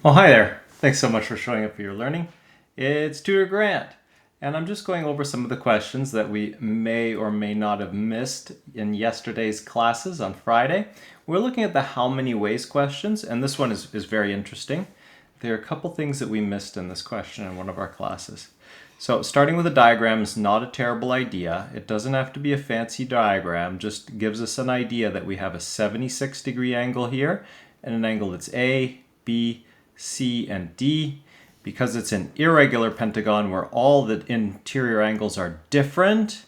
Oh, hi there. Thanks so much for showing up for your learning. It's Tutor Grant, and I'm just going over some of the questions that we may or may not have missed in yesterday's classes on Friday. We're looking at the how many ways questions, and this one is very interesting. There are a couple things that we missed in this question in one of our classes. So starting with a diagram is not a terrible idea. It doesn't have to be a fancy diagram, just gives us an idea that we have a 76-degree angle here and an angle that's A, B, C, and D. Because it's an irregular pentagon where all the interior angles are different,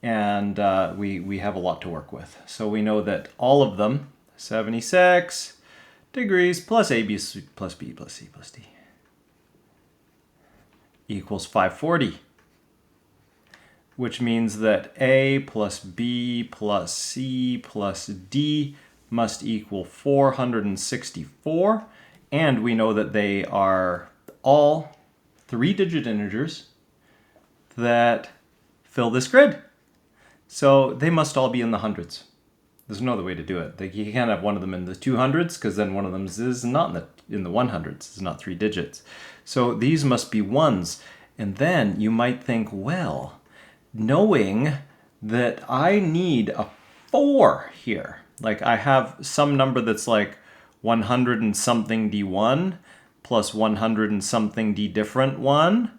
and we have a lot to work with. So we know that all of them, 76 degrees plus AB plus B plus C plus D, equals 540. Which means that A plus B plus C plus D must equal 464. And we know that they are all 3-digit integers that fill this grid. So they must all be in the hundreds. There's no other way to do it. You can't have one of them in the 200s because then one of them is not in the 100s. It's not 3 digits. So these must be ones. And then you might think, well, knowing that I need a 4 here, like I have some number that's like 100 and something D1 plus 100 and something D different 1,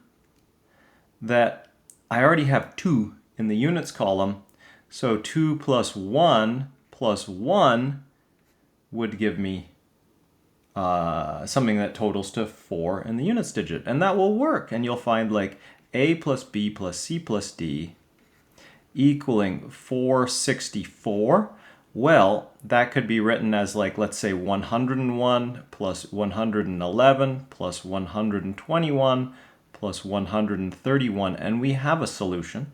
that I already have 2 in the units column. So 2 plus 1 would give me something that totals to 4 in the units digit. And that will work. And you'll find like A plus B plus C plus D equaling 464. Well, that could be written as like, let's say 101 plus 111 plus 121 plus 131, and we have a solution.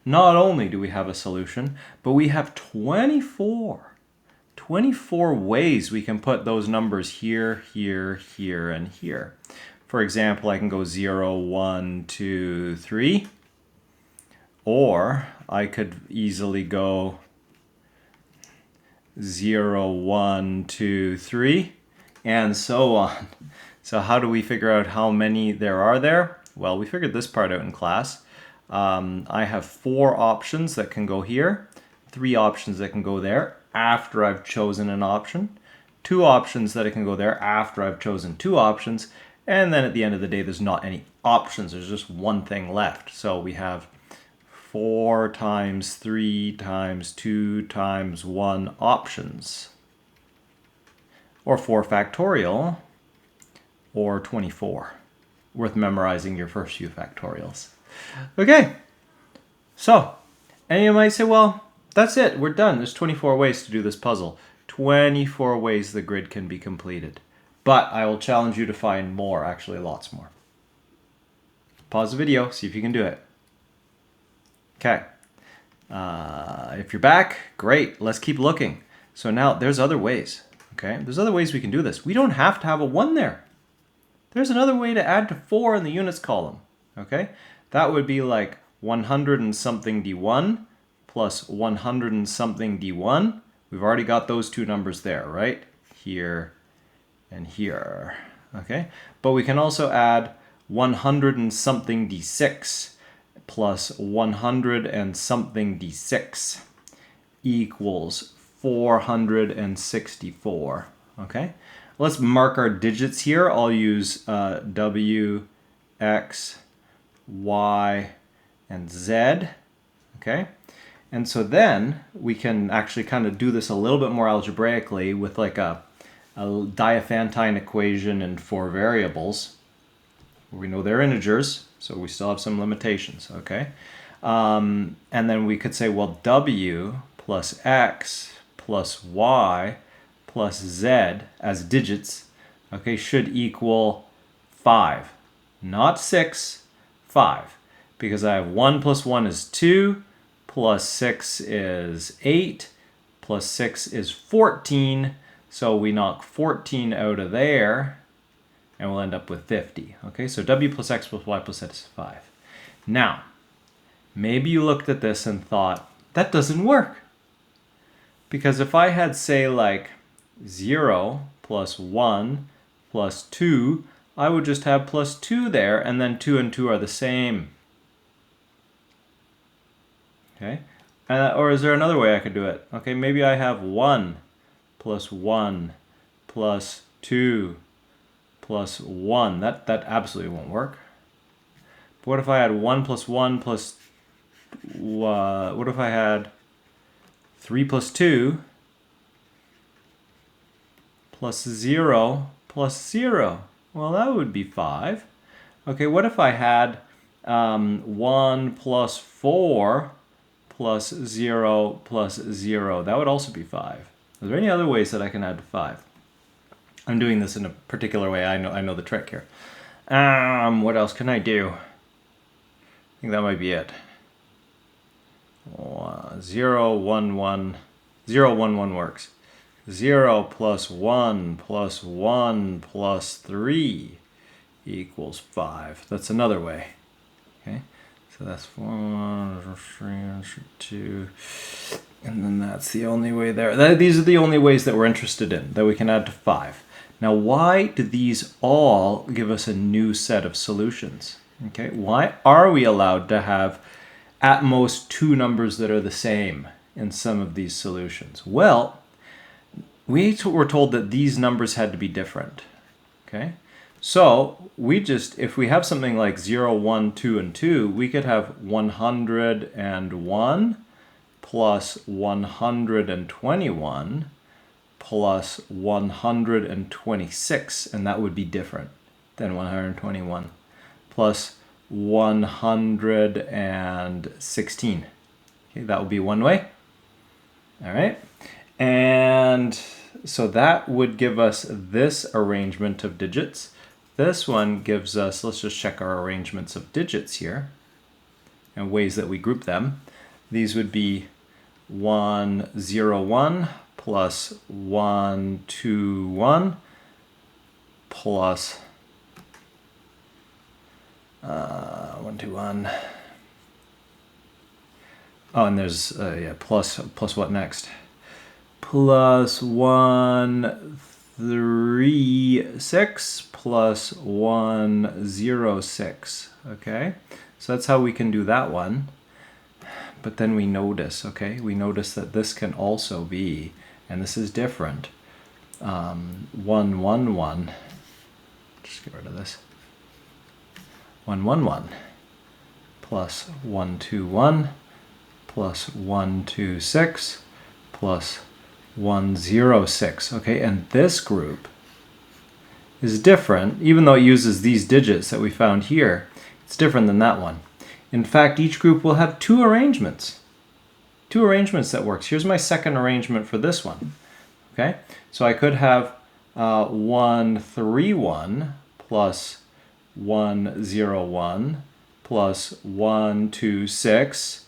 Not only do we have a solution, but we have 24 ways we can put those numbers here, here, here, and here. For example, I can go 0, 1, 2, 3, or I could easily go 0, 1, 2, 3, and so on. So how do we figure out how many there are there? Well, we figured this part out in class. I have 4 options that can go here, 3 options that can go there after I've chosen an option, 2 options that can go there after I've chosen 2 options, and then at the end of the day, there's not any options. There's just one thing left. So we have 4 times 3 times 2 times 1 options, or 4 factorial, or 24. Worth memorizing your first few factorials. Okay, so, and you might say, well, that's it, we're done. There's 24 ways to do this puzzle. 24 ways the grid can be completed. But I will challenge you to find more, actually lots more. Pause the video, see if you can do it. Okay, if you're back, great, let's keep looking. So now there's other ways, okay? There's other ways we can do this. We don't have to have a 1 there. There's another way to add to 4 in the units column, okay? That would be like 100 and something D1 plus 100 and something D1. We've already got those 2 numbers there, right? Here and here, okay? But we can also add 100 and something D6 plus 100 and something D6 equals 464, okay? Let's mark our digits here. I'll use W, X, Y, and Z, okay? And so then we can actually kind of do this a little bit more algebraically with like a Diophantine equation in 4 variables. We know they're integers, so we still have some limitations, okay? And then we could say, well, W plus X plus Y plus Z as digits, okay, should equal 5. Not 6, 5. Because I have 1 plus 1 is 2, plus 6 is 8, plus 6 is 14. So we knock 14 out of there, and we'll end up with 50. Okay, so W plus X plus Y plus Z is 5. Now, maybe you looked at this and thought, that doesn't work. Because if I had, say, like 0 plus 1 plus 2, I would just have plus 2 there, and then 2 and 2 are the same. Okay, or is there another way I could do it? Okay, maybe I have 1 plus 1 plus 2 plus 1. That absolutely won't work. But what if I had 1 plus 1 plus... what if I had 3 plus 2 plus 0 plus 0? Well, that would be 5. Okay, what if I had 1 plus 4 plus 0 plus 0? That would also be 5. Are there any other ways that I can add to 5? I'm doing this in a particular way. I know the trick here. What else can I do? I think that might be it. 0, 1, 1. 0, 1, 1 works. 0 plus 1 plus 1 plus 3 equals 5. That's another way. Okay, so that's 1, 3, 2, and then that's the only way there. These are the only ways that we're interested in, that we can add to 5. Now, why do these all give us a new set of solutions? Okay, why are we allowed to have at most 2 numbers that are the same in some of these solutions? Well, we were told that these numbers had to be different. Okay, so if we have something like 0, 1, 2, and 2, we could have 101 plus 121 plus 126, and that would be different than 121, plus 116. Okay, that would be one way. All right, and so that would give us this arrangement of digits. This one gives us, let's just check our arrangements of digits here and ways that we group them. These would be 101 plus 121 plus 121. Oh, and there's plus what next? Plus 136 plus 106. Okay, so that's how we can do that one. But then we notice, we notice that this can also be, and this is different, 111. Just get rid of this. 111 plus 121 plus 126 plus 106. Okay, and this group is different, even though it uses these digits that we found here. It's different than that one. In fact, each group will have 2 arrangements. 2 arrangements that works. Here's my second arrangement for this one. Okay, so I could have 131 plus 101 plus 126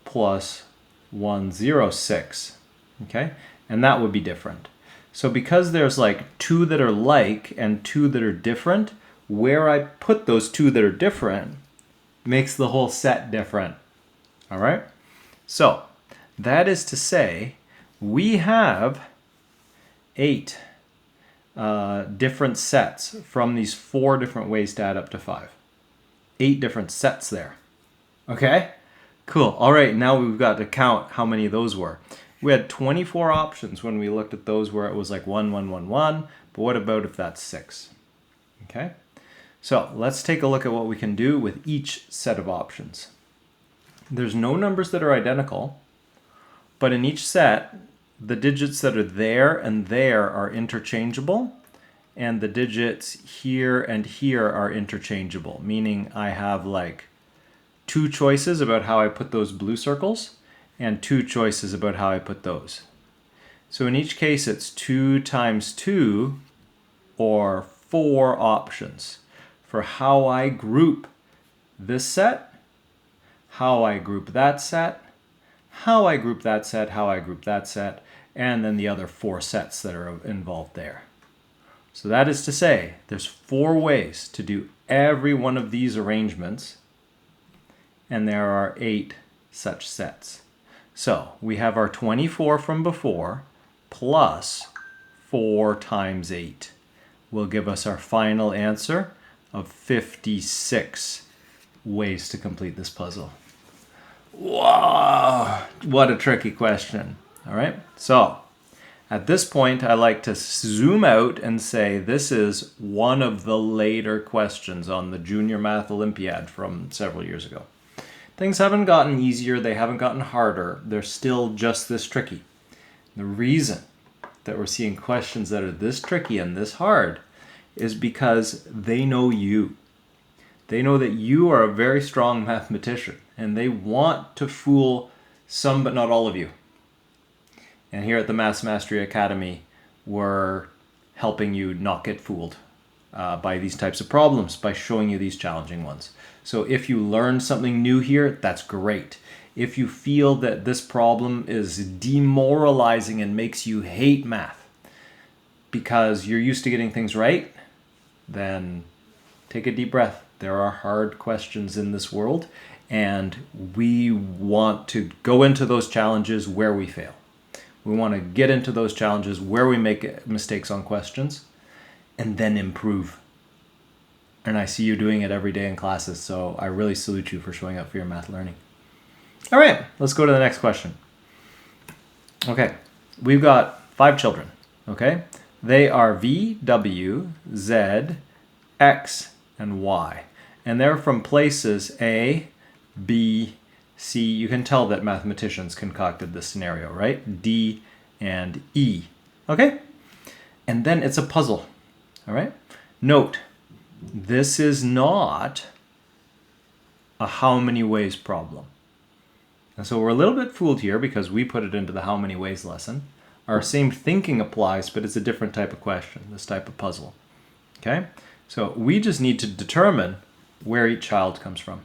plus 106. Okay, and that would be different. So because there's like 2 that are like and 2 that are different, where I put those 2 that are different makes the whole set different. All right, so that is to say we have 8 different sets from these 4 different ways to add up to 5. 8 different sets there. Okay, cool. All right, now we've got to count how many of those were. We had 24 options when we looked at those where it was like 1, 1, 1, 1, but what about if that's 6? Okay, so let's take a look at what we can do with each set of options. There's no numbers that are identical, but in each set, the digits that are there and there are interchangeable, and the digits here and here are interchangeable, meaning I have like 2 choices about how I put those blue circles and 2 choices about how I put those. So in each case, it's 2 times 2 or 4 options for how I group this set, how I group that set, how I group that set, how I group that set, and then the other 4 sets that are involved there. So that is to say, there's 4 ways to do every one of these arrangements, and there are 8 such sets. So we have our 24 from before plus 4 times 8. will give us our final answer of 56 ways to complete this puzzle. Wow, what a tricky question. All right, so at this point, I like to zoom out and say this is one of the later questions on the Junior Math Olympiad from several years ago. Things haven't gotten easier, they haven't gotten harder, they're still just this tricky. The reason that we're seeing questions that are this tricky and this hard is because they know you. They know that you are a very strong mathematician and they want to fool some but not all of you. And here at the Maths Mastery Academy, we're helping you not get fooled by these types of problems, by showing you these challenging ones. So if you learn something new here, that's great. If you feel that this problem is demoralizing and makes you hate math because you're used to getting things right, then take a deep breath. There are hard questions in this world, and we want to go into those challenges where we fail. We want to get into those challenges where we make mistakes on questions and then improve. And I see you doing it every day in classes, so I really salute you for showing up for your math learning. All right, let's go to the next question. Okay, we've got 5 children, okay? They are V, W, Z, X, and Y. And they're from places A, B, C. You can tell that mathematicians concocted this scenario, right? D and E, okay? And then it's a puzzle, all right? Note, this is not a how many ways problem. And so we're a little bit fooled here because we put it into the how many ways lesson. Our same thinking applies, but it's a different type of question, this type of puzzle. Okay? So we just need to determine where each child comes from.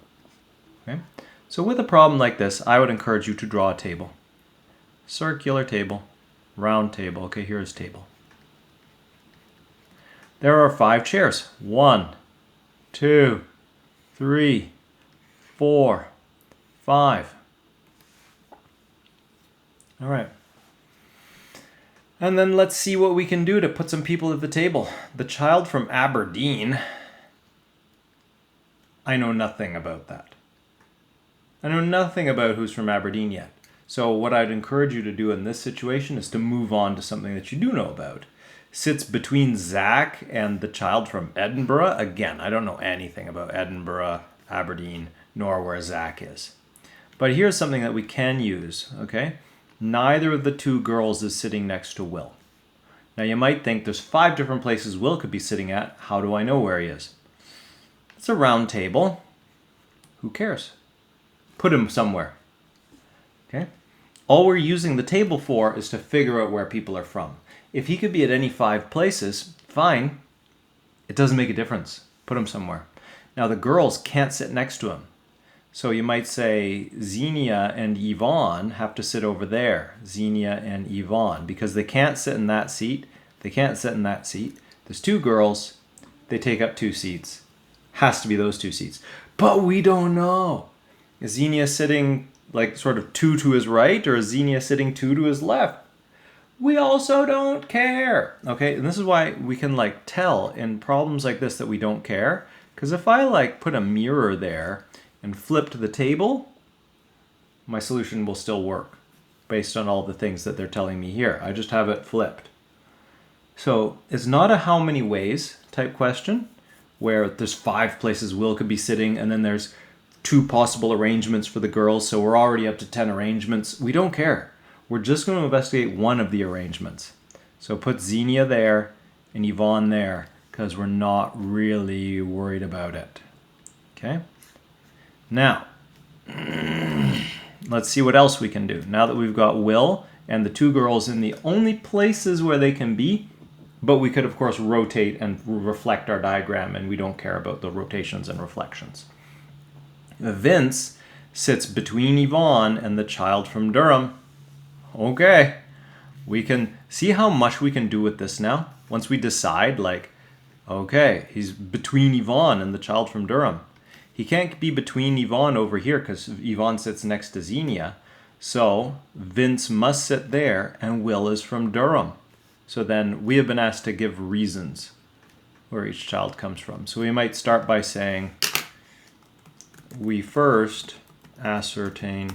Okay? So with a problem like this, I would encourage you to draw a table. Circular table, round table. Okay, here's table. There are 5 chairs. 1, 2, 3, 4, 5. All right. And then let's see what we can do to put some people at the table. The child from Aberdeen, I know nothing about that. I know nothing about who's from Aberdeen yet. So what I'd encourage you to do in this situation is to move on to something that you do know about. Sits between Zach and the child from Edinburgh. Again, I don't know anything about Edinburgh, Aberdeen, nor where Zach is. But here's something that we can use, okay? Neither of the 2 girls is sitting next to Will. Now you might think there's 5 different places Will could be sitting at. How do I know where he is? It's a round table. Who cares? Put him somewhere. Okay? All we're using the table for is to figure out where people are from. If he could be at any 5 places, fine. It doesn't make a difference. Put him somewhere. Now the girls can't sit next to him. So you might say Xenia and Yvonne have to sit over there. Xenia and Yvonne, because they can't sit in that seat. They can't sit in that seat. There's 2 girls. They take up 2 seats. Has to be those 2 seats. But we don't know. Is Xenia sitting like sort of 2 to his right, or is Xenia sitting 2 to his left? We also don't care. Okay, and this is why we can like tell in problems like this that we don't care. Because if I like put a mirror there and flipped the table, my solution will still work based on all the things that they're telling me here. I just have it flipped. So it's not a how many ways type question where there's 5 places Will could be sitting and then there's 2 possible arrangements for the girls, so we're already up to 10 arrangements. We don't care. We're just going to investigate one of the arrangements. So put Xenia there and Yvonne there because we're not really worried about it. Okay? Now, let's see what else we can do. Now that we've got Will and the 2 girls in the only places where they can be, but we could, of course, rotate and reflect our diagram, and we don't care about the rotations and reflections. Vince sits between Yvonne and the child from Durham. Okay, we can see how much we can do with this now. Once we decide, like, okay, he's between Yvonne and the child from Durham. He can't be between Yvonne over here because Yvonne sits next to Xenia. So Vince must sit there and Will is from Durham. So then we have been asked to give reasons. where each child comes from. So we might start by saying, we first ascertain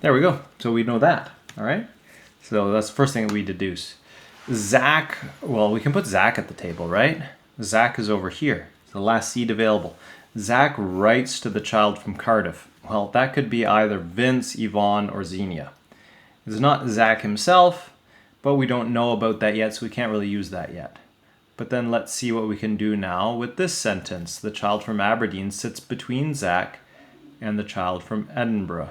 There we go. So we know that, all right? So that's the first thing that we deduce. Zach, well, we can put Zach at the table, right? Zach is over here. It's the last seed available. Zach writes to the child from Cardiff. Well, that could be either Vince, Yvonne, or Xenia. It's not Zach himself, but we don't know about that yet, so we can't really use that yet. But then let's see what we can do now with this sentence. The child from Aberdeen sits between Zach and the child from Edinburgh.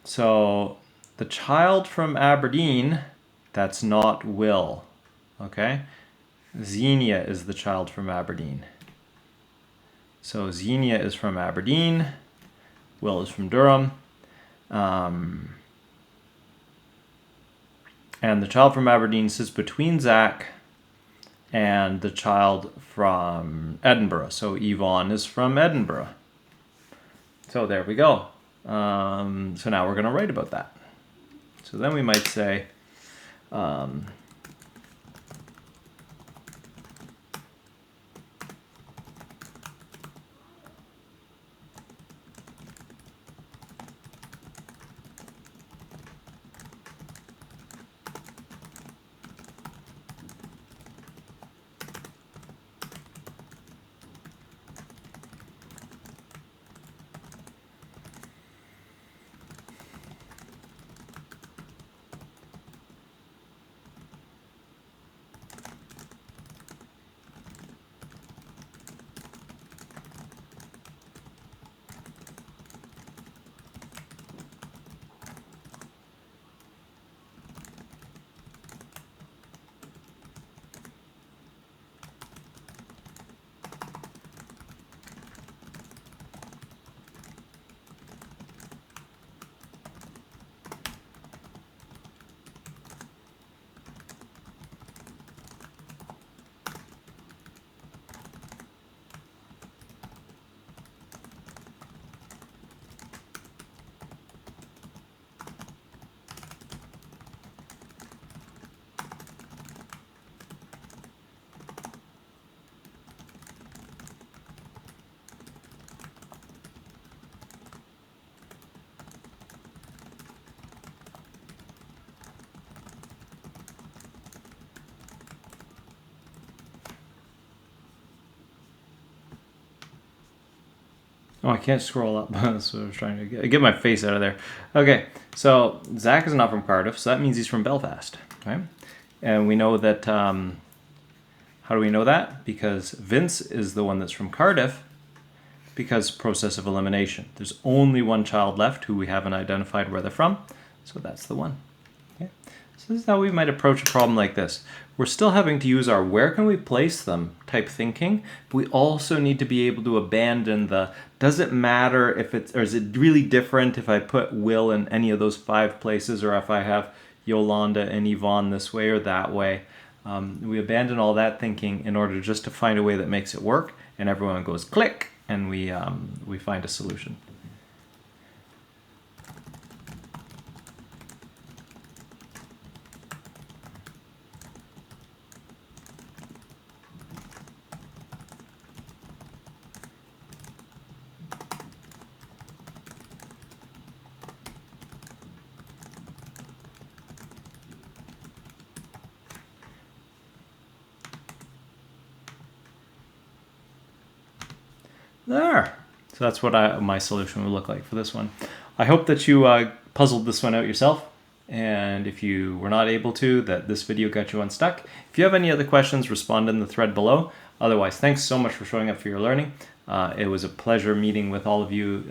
So the child from Aberdeen, that's not Will, okay? Xenia is the child from Aberdeen. So Xenia is from Aberdeen, Will is from Durham, and the child from Aberdeen sits between Zach and the child from Edinburgh. So Yvonne is from Edinburgh. So there we go. So now we're going to write about that. So then we might say, oh, I can't scroll up. So I was trying to get my face out of there. Okay, so Zach is not from Cardiff, so that means he's from Belfast, right? And we know that, how do we know that? Because Vince is the one that's from Cardiff, because process of elimination. There's only one child left who we haven't identified where they're from, so that's the one. Okay. So this is how we might approach a problem like this. We're still having to use our where can we place them type thinking, but we also need to be able to abandon the does it matter if it's, or is it really different if I put Will in any of those 5 places, or if I have Yolanda and Yvonne this way or that way. We abandon all that thinking in order just to find a way that makes it work, and everyone goes click, and we find a solution. There. So that's what my solution would look like for this one. I hope that you puzzled this one out yourself. And if you were not able to, that this video got you unstuck. If you have any other questions, respond in the thread below. Otherwise, thanks so much for showing up for your learning. It was a pleasure meeting with all of you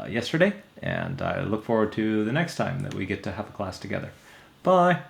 yesterday, and I look forward to the next time that we get to have a class together. Bye.